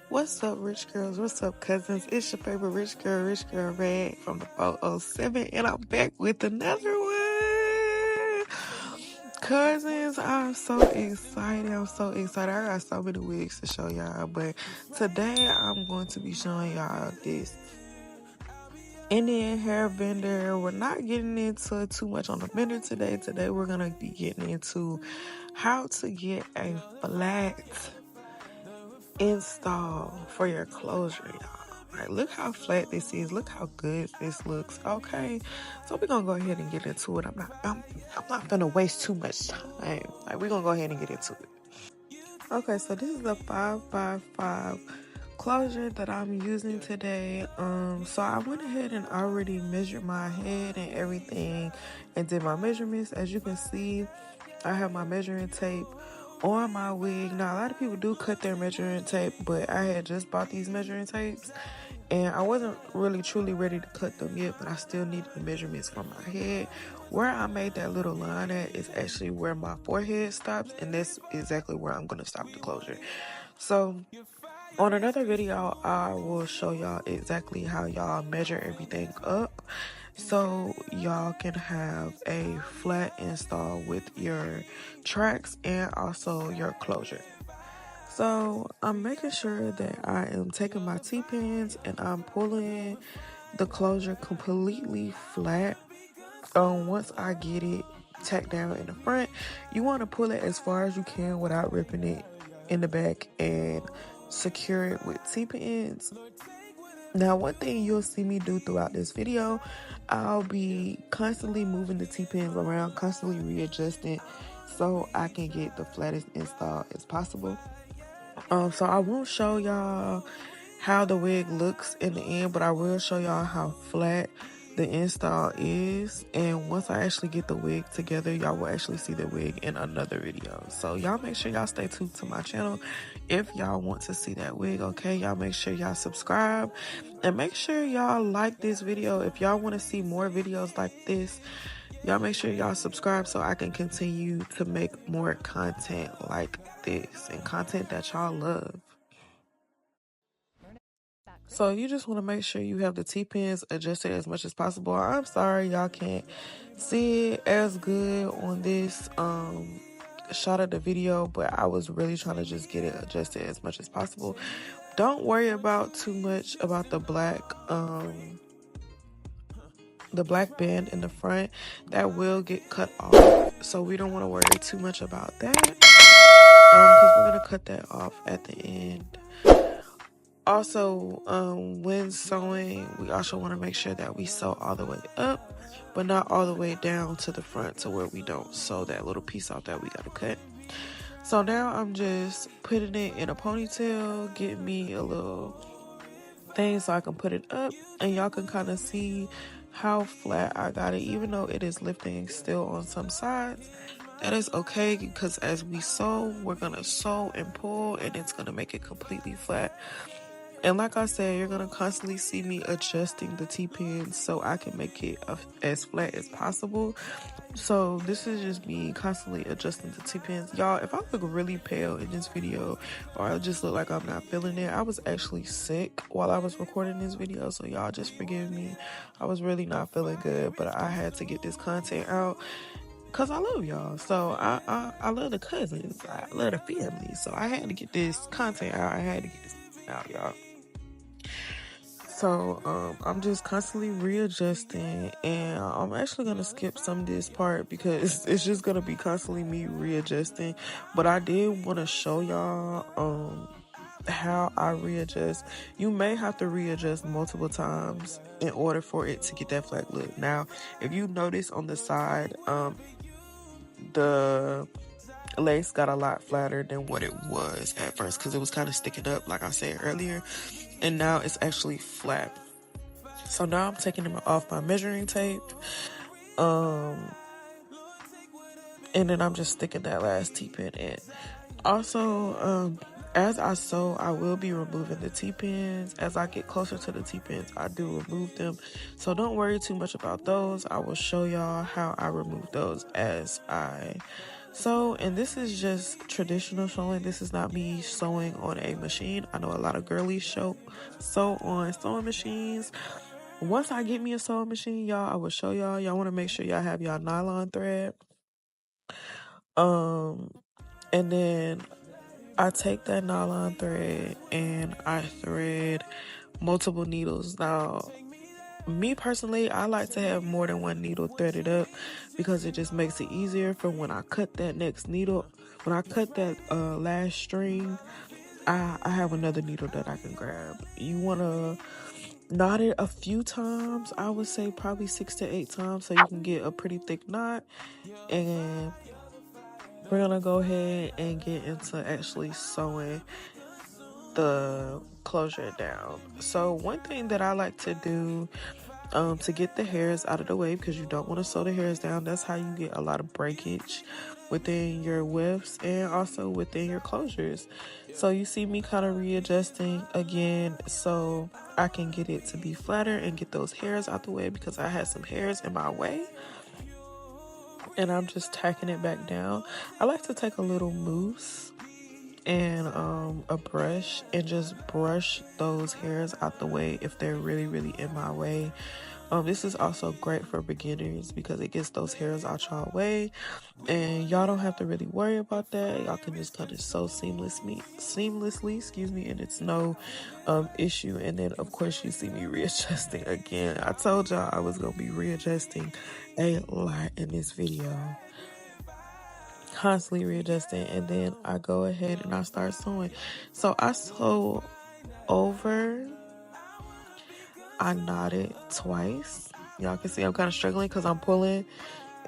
What's up, rich girls? What's up, cousins? It's your favorite rich girl, Red from the 407, and I'm back with another one. Cousins, I'm so excited. I got so many wigs to show y'all, but today I'm going to be showing y'all this Indian hair bender. We're not getting into too much on the bender today. Today we're going to be getting into how to get a flat install for your closure, y'all. Like, look how flat this is. Look how good this looks. Okay, so we're gonna go ahead and get into it. I'm not gonna waste too much time. Like, we're gonna go ahead and get into it. Okay, so this is a 5x5 closure that I'm using today. So I went ahead and already measured my head and everything and did my measurements. As you can see, I have my measuring tape on my wig. Now, a lot of people do cut their measuring tape, but I had just bought these measuring tapes and I wasn't really truly ready to cut them yet, but I still needed the measurements for my head. Where I made that little line at is actually where my forehead stops, and that's exactly where I'm going to stop the closure. So on another video, I will show y'all exactly how y'all measure everything up so y'all can have a flat install with your tracks and also your closure. So I'm making sure that I am taking my T-pins and I'm pulling the closure completely flat. Once I get it tacked down in the front, you want to pull it as far as you can without ripping it in the back and secure it with T-pins. Now, one thing you'll see me do throughout this video, I'll be constantly moving the T-pins around, constantly readjusting so I can get the flattest install as possible. So I won't show y'all how the wig looks in the end, but I will show y'all how flat the install is. And once I actually get the wig together, y'all will actually see the wig in another video. So y'all make sure y'all stay tuned to my channel if y'all want to see that wig. Okay, y'all make sure y'all subscribe and make sure y'all like this video. If y'all want to see more videos like this, y'all make sure y'all subscribe so I can continue to make more content like this and content that y'all love. So you just want to make sure you have the T-pins adjusted as much as possible. I'm sorry y'all can't see it as good on this shot of the video, but I was really trying to just get it adjusted as much as possible. Don't worry about too much about the black band in the front. That will get cut off, so we don't want to worry too much about that, because we're gonna cut that off at the end. Also, when sewing, we also want to make sure that we sew all the way up, but not all the way down to the front to where we don't sew that little piece off that we gotta cut. So now I'm just putting it in a ponytail, getting me a little thing so I can put it up, and y'all can kind of see how flat I got it, even though it is lifting still on some sides. That is okay, because as we sew, we're gonna sew and pull, and it's gonna make it completely flat. And like I said, you're going to constantly see me adjusting the T-pins so I can make it as flat as possible. So this is just me constantly adjusting the T-pins. Y'all, if I look really pale in this video or I just look like I'm not feeling it, I was actually sick while I was recording this video. So y'all just forgive me. I was really not feeling good, but I had to get this content out because I love y'all. So I love the cousins. I love the family. So I had to get this content out. I had to get this out, y'all. So I'm just constantly readjusting, and I'm actually gonna skip some of this part because it's just gonna be constantly me readjusting. But I did want to show y'all how I readjust. You may have to readjust multiple times in order for it to get that flat look. Now, if you notice on the side, the lace got a lot flatter than what it was at first because it was kind of sticking up, like I said earlier, and now it's actually flat. So now I'm taking them off my measuring tape, and then I'm just sticking that last T-pin in. Also, as I sew, I will be removing the T-pins. As I get closer to the T-pins, I do remove them. So don't worry too much about those. I will show y'all how I remove those as I So, and this is just traditional sewing. This is not me sewing on a machine. I know a lot of girlies sew on sewing machines. Once I get me a sewing machine, y'all, I will show y'all. Y'all want to make sure y'all have y'all nylon thread. And then I take that nylon thread and I thread multiple needles. Now, me personally, I like to have more than one needle threaded up because it just makes it easier for when I cut that next needle. When I cut that last string, I have another needle that I can grab. You want to knot it a few times. I would say probably 6 to 8 times so you can get a pretty thick knot. And we're going to go ahead and get into actually sewing the closure down. So one thing that I like to do to get the hairs out of the way, because you don't want to sew the hairs down. That's how you get a lot of breakage within your widths and also within your closures. So you see me kind of readjusting again so I can get it to be flatter and get those hairs out the way, because I had some hairs in my way. And I'm just tacking it back down. I like to take a little mousse and a brush and just brush those hairs out the way if they're really, really in my way. This is also great for beginners because it gets those hairs out y'all way, and y'all don't have to really worry about that. Y'all can just kind of sew seamlessly, and it's no issue. And then of course you see me readjusting again. I told y'all I was gonna be readjusting a lot in this video, constantly readjusting. And then I go ahead and I start sewing. So I sew over, I knot it twice. Y'all can see I'm kind of struggling because I'm pulling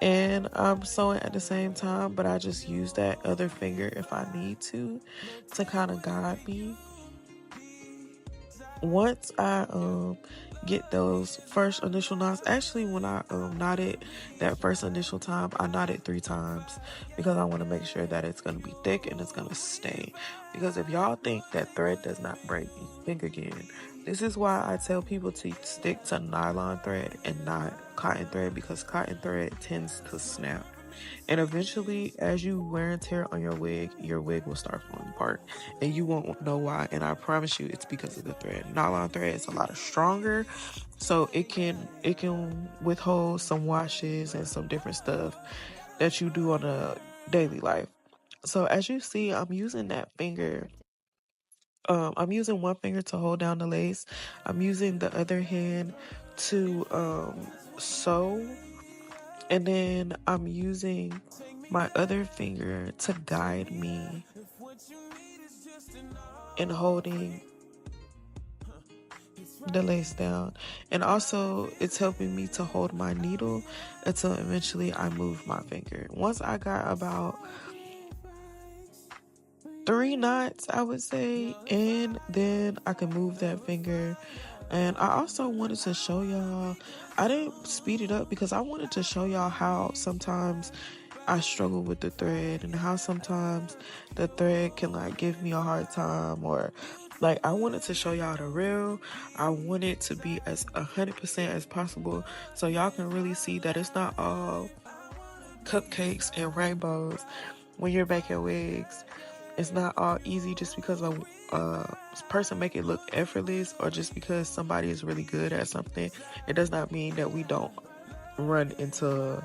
and I'm sewing at the same time, but I just use that other finger if I need to kind of guide me. Once I get those first initial knots, actually when I knotted that first initial time, I knotted 3 times because I want to make sure that it's going to be thick and it's going to stay. Because if y'all think that thread does not break, think again. This is why I tell people to stick to nylon thread and not cotton thread, because cotton thread tends to snap. And eventually, as you wear and tear on your wig will start falling apart. And you won't know why. And I promise you, it's because of the thread. Nylon thread is a lot stronger. So it can withhold some washes and some different stuff that you do on a daily life. So as you see, I'm using that finger. I'm using one finger to hold down the lace. I'm using the other hand to sew. And then I'm using my other finger to guide me in holding the lace down. And also it's helping me to hold my needle until eventually I move my finger. Once I got about 3 knots, I would say, and then I can move that finger. And I also wanted to show y'all, I didn't speed it up because I wanted to show y'all how sometimes I struggle with the thread and how sometimes the thread can like give me a hard time, or like I wanted to show y'all the real. I want it to be as 100% as possible so y'all can really see that it's not all cupcakes and rainbows when you're making wigs. It's not all easy just because a person make it look effortless, or just because somebody is really good at something. It does not mean that we don't run into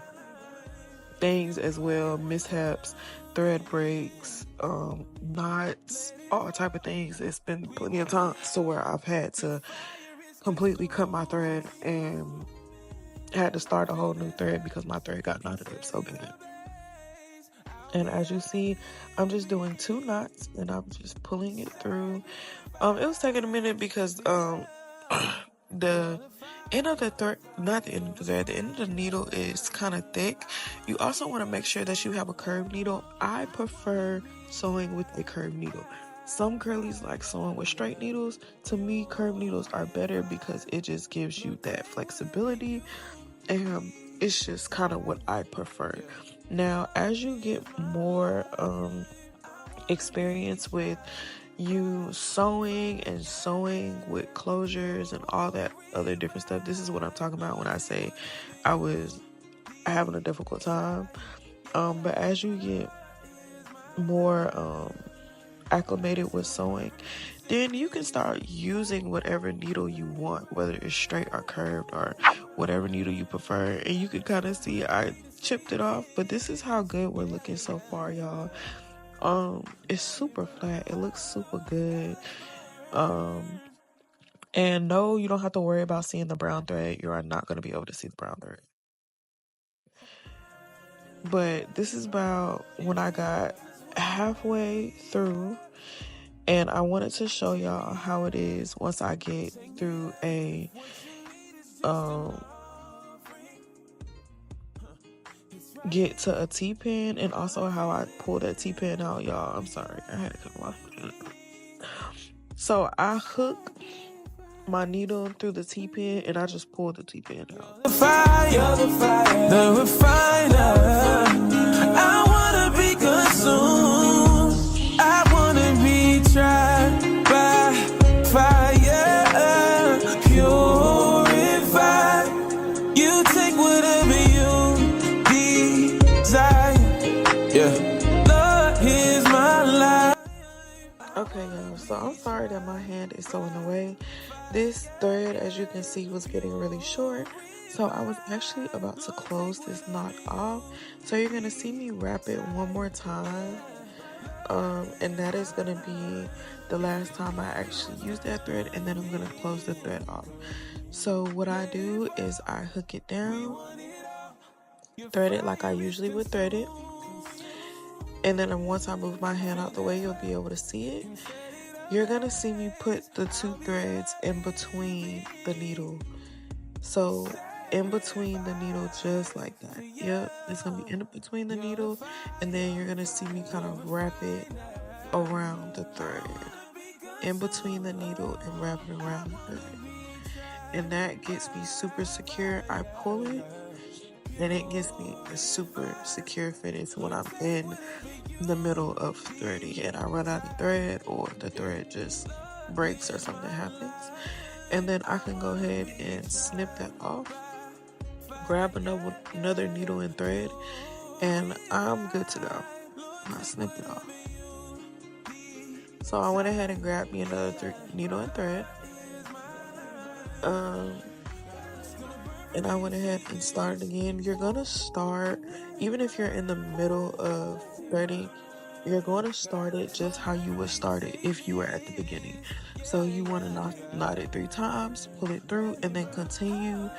things as well, mishaps, thread breaks, knots, all type of things. It's been plenty of times to where I've had to completely cut my thread and had to start a whole new thread because my thread got knotted up so bad. And as you see, I'm just doing 2 knots and I'm just pulling it through. It was taking a minute because the end of the thread, not the end of the thread, the end of the needle is kind of thick. You also want to make sure that you have a curved needle. I prefer sewing with a curved needle. Some girlies like sewing with straight needles. To me, curved needles are better because it just gives you that flexibility, and it's just kind of what I prefer. Now, as you get more experience with you sewing with closures and all that other different stuff, this is what I'm talking about when I say I was having a difficult time. But as you get more acclimated with sewing, then you can start using whatever needle you want, whether it's straight or curved or whatever needle you prefer. And you can kind of see I chipped it off, but this is how good we're looking so far, y'all. It's super flat. It looks super good. And no, you don't have to worry about seeing the brown thread. You are not going to be able to see the brown thread. But this is about when I got halfway through, and I wanted to show y'all how it is once I get through a get to a T-pin, and also how I pull that T-pin out, y'all. I'm sorry, I had to cut my So I hook my needle through the T-pin, and I just pull the T-pin out. The fire, the refiner. I wanna be consumed. I wanna be tried by fire, purified. You take whatever you desire. Yeah, Lord, here's my life. Okay, y'all, so I'm sorry that my hand is so in the way. This thread, as you can see, was getting really short, so I was actually about to close this knot off. So you're gonna see me wrap it one more time, and that is gonna be the last time I actually use that thread, and then I'm gonna close the thread off. So what I do is I hook it down, thread it like I usually would thread it, and then once I move my hand out the way, you'll be able to see it. You're gonna see me put the two threads in between the needle. So in between the needle, just like that. Yep, it's gonna be in between the needle, and then you're gonna see me kind of wrap it around the thread. In between the needle and wrap it around the thread. And that gets me super secure. I pull it, and it gives me a super secure finish when I'm in the middle of threading and I run out of thread, or the thread just breaks or something happens. And then I can go ahead and snip that off, grab another needle and thread, and I'm good to go. I snipped it off. So I went ahead and grabbed me another needle and thread. And I went ahead and started again. You're gonna start, even if you're in the middle of threading, you're going to start it just how you would start it if you were at the beginning. So you want to knot it 3 times, pull it through, and then continue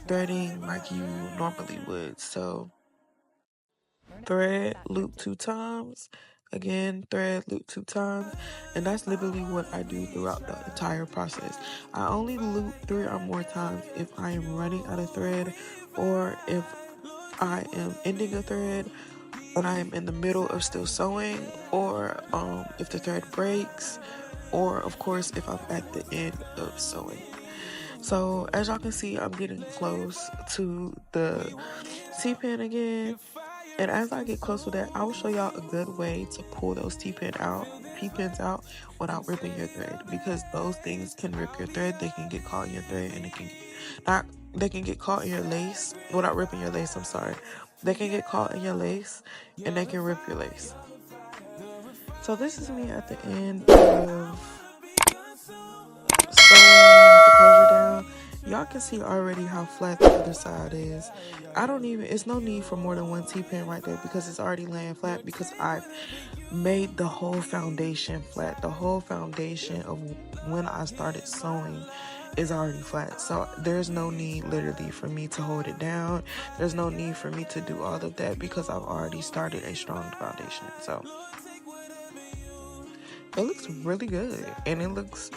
threading like you normally would. So thread, loop 2 times, again thread, loop 2 times, and that's literally what I do throughout the entire process. I only loop 3 or more times if I am running out of thread, or if I am ending a thread and I am in the middle of still sewing, or if the thread breaks, or of course if I'm at the end of sewing. So as y'all can see, I'm getting close to the T-pin again. And as I get close to that, I will show y'all a good way to pull those T-pins out without ripping your thread, because those things can rip your thread. They can get caught in your thread, and they can get caught in your lace without ripping your lace. I'm sorry. They can get caught in your lace, and they can rip your lace. So this is me at the end of sewing the closure down. Y'all can see already how flat the other side is. It's no need for more than 1 T-pin right there, because it's already laying flat, because I've made the whole foundation flat. The whole foundation of when I started sewing is already flat. So there's no need literally for me to hold it down. There's no need for me to do all of that, because I've already started a strong foundation. So it looks really good, and it's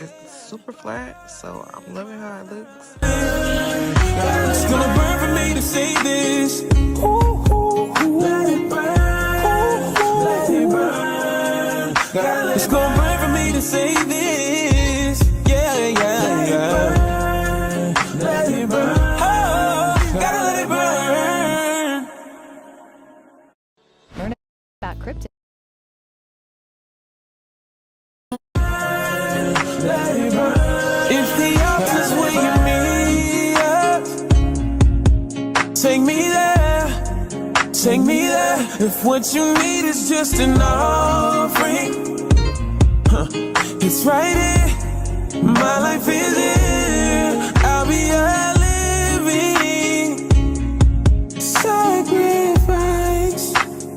super flat, so I'm loving how it looks. It's gonna burn for me to say this. Let it burn. Let it burn. It's gonna burn for me to say this. Yeah. Let it burn. Oh, gotta let it burn. Learn about crypto. If the options where you meet us, take me there. take me there. If what you need is just an offering, it's right here. My life is here. I'll be a living sacrifice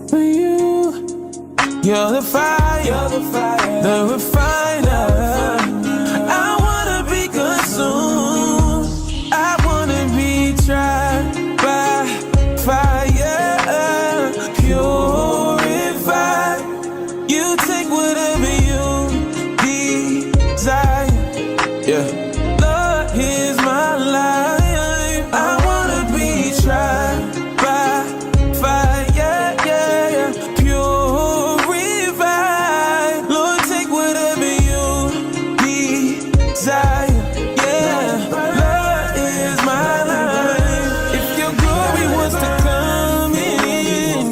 for you. You're the fire, the refiner. I wanna be consumed. I wanna be tried by fire, purified. You take whatever you desire. Yeah. Lord, here's my life. I wanna be tried by fire, yeah, yeah. Purified. Lord, take whatever you desire. Yeah. Lord, here's my life. If your glory wants to come in,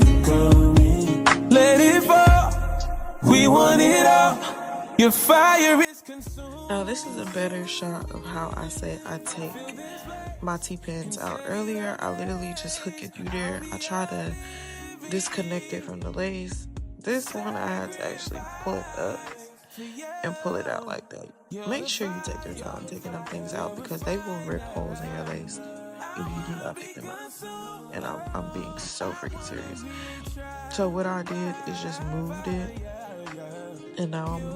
let it fall. We want it all. Your fire is consumed. Now this is a better shot of how I said I take my T-pins out earlier. I literally just hook it through there. I try to disconnect it from the lace. This one I had to actually pull it up and pull it out like that. Make sure you take your time taking them things out because they will rip holes in your lace if you do not pick them up. And I'm being so freaking serious. So what I did is just moved it, and now I'm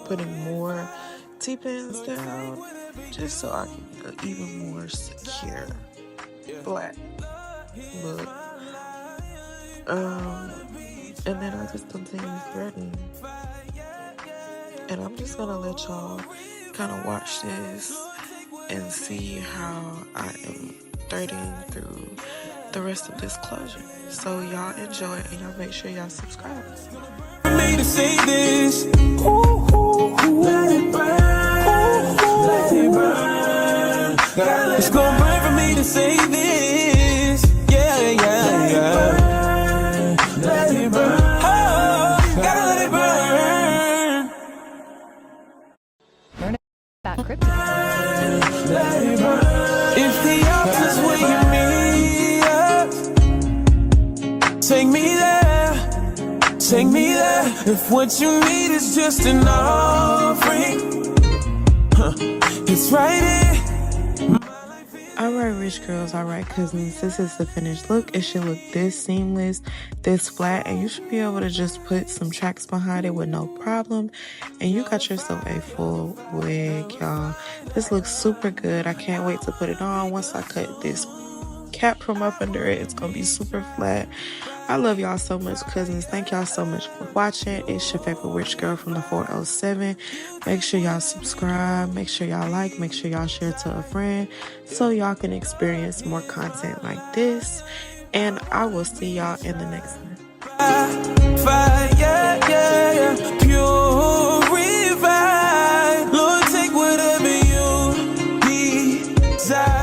putting more T-pins down just so I can get an even more secure black look. And then I just continue threading, and I'm just gonna let y'all kind of watch this and see how I am threading through the rest of this closure. So y'all enjoy it, and y'all make sure y'all subscribe. Me to say this. Ooh, let it burn. Let it burn. It's gonna burn for me to say this. Yeah, yeah, yeah. Let it burn. Oh, gotta let it burn. Learn about crypto. Let it burn. If the altar's where you meet us, take me there. Take me there. If what you need is just an offering, it's right here. Alright, rich girls, alright, cousins, this is the finished look. It should look this seamless, this flat, and you should be able to just put some tracks behind it with no problem. And you got yourself a full wig, y'all. This looks super good. I can't wait to put it on. Once I cut this cap from up under it, it's gonna be super flat. I love y'all so much, cousins. Thank y'all so much for watching. It's your favorite rich girl from the 407. Make sure y'all subscribe. Make sure y'all like. Make sure y'all share to a friend so y'all can experience more content like this. And I will see y'all in the next one. Fire, yeah, yeah. Purified. Lord, take whatever you desire.